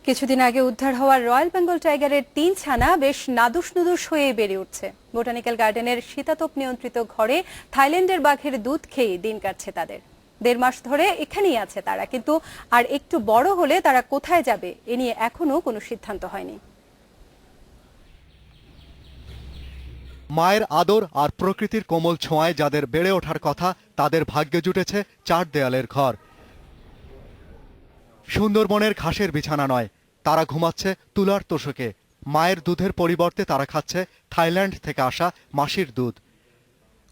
কিছুদিন আগে উদ্ধার হওয়া রয়্যাল বেঙ্গল টাইগারের ৩ ছানা বেশ নাদুস নুদুস হয়ে বেড়ে উঠছে। বোটানিক্যাল গার্ডেনের শীতাতপ নিয়ন্ত্রিত ঘরে থাইল্যান্ডের বাঘের দুধ খেয়ে দিন কাটছে তাদের। ১.৫ মাস ধরে এখানেই আছে তারা, কিন্তু আর একটু বড় হলে তারা কোথায় যাবে এ নিয়ে এখনো কোনো সিদ্ধান্ত হয়নি। মায়ের আদর আর প্রকৃতির কোমল ছোঁয়ায় যাদের বেড়ে ওঠার কথা তাদের ভাগ্যে জুটেছে ৪ দেয়ালের ঘর। সুন্দরবনের ঘাসের বিছানা নয়, তারা ঘুমাচ্ছে তুলার তোষকে। মায়ের দুধের পরিবর্তে তারা খাচ্ছে থাইল্যান্ড থেকে আসা মাসির দুধ।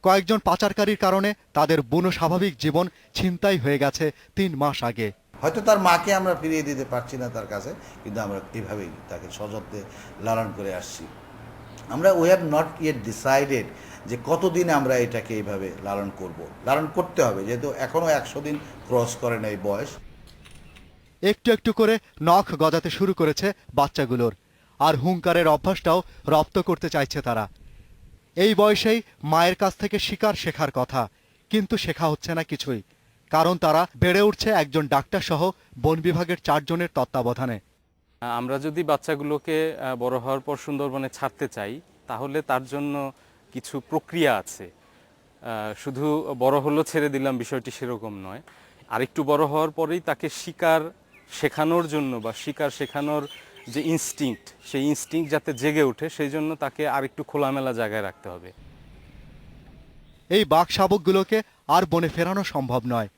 কয়েকজন পাচারকারীর কারণে তাদের বুনো স্বাভাবিক জীবন ছিনতাই হয়ে গেছে ৩ মাস আগে। হয়তো তার মাকে আমরা ফিরিয়ে দিতে পারছি না তার কাছে, কিন্তু আমরা এভাবেই তাকে সযত্নে লালন করে আসছি। আমরা we have not yet decided যে কতদিন আমরা এটাকে এইভাবে লালন করব। লালন করতে হবে, যেহেতু এখনও ১০০ দিন ক্রস করে না এই বয়স। একটু একটু করে নখ গজাতে শুরু করেছে বাচ্চাগুলোর, আর হুঙ্কারের অভ্যাসটাও রপ্ত করতে চাইছে তারা। এই বয়সেই মায়ের কাছ থেকে শিকার শেখার কথা, কিন্তু শেখা হচ্ছে না কিছুই, কারণ তারা বেড়ে উঠছে একজন ডাক্তার সহ বন বিভাগের ৪ জনের তত্ত্বাবধানে। আমরা যদি বাচ্চাগুলোকে বড় হওয়ার পর সুন্দরবনে ছাড়তে চাই, তাহলে তার জন্য কিছু প্রক্রিয়া আছে। শুধু বড় হলো ছেড়ে দিলাম বিষয়টি সেরকম নয়। আরেকটু বড় হওয়ার পরেই তাকে শিকার শেখানোর জন্য বা শিকার শেখানোর যে ইনস্টিংক্ট, সেই ইনস্টিংক্ট যাতে জেগে ওঠে সেই জন্য তাকে আরেকটু খোলামেলা জায়গায় রাখতে হবে। এই বাঘ শাবকগুলোকে আর বনে ফেরানো সম্ভব নয়।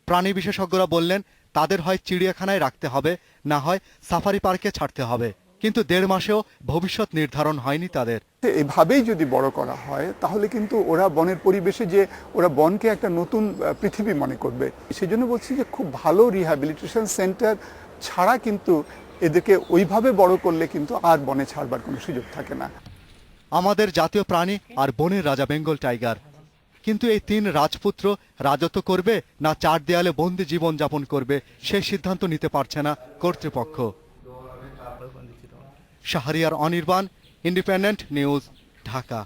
প্রাণী বিশেষজ্ঞরা বললেন তাদের হয় চিড়িয়াখানায় রাখতে হবে, না হয় সাফারি পার্কে ছাড়তে হবে, কিন্তু ১.৫ মাসেও ভবিষ্যৎ নির্ধারণ হয়নি তাদের। এভাবেই যদি বড় করা হয় তাহলে কিন্তু ওরা বনের পরিবেশে যে ওরা বনকে একটা নতুন পৃথিবী মনে করবে। সেই জন্য বলছি যে খুব ভালো রিহ্যাবিলিটেশন সেন্টার ছাড়া কিন্তু এদেরকে ওইভাবে বড় করলে কিন্তু আর বনে ছাড়বার কোনো সুযোগ থাকে না। আমাদের জাতীয় প্রাণী আর বনের রাজা বেঙ্গল টাইগার, কিন্তু এই ৩ রাজপুত্র রাজত্ব করবে না ৪ দেয়ালে বন্দি জীবন যাপন করবে সেই সিদ্ধান্ত নিতে পারছে না কর্তৃপক্ষ। Shahriar Anirban, independent news, Dhaka.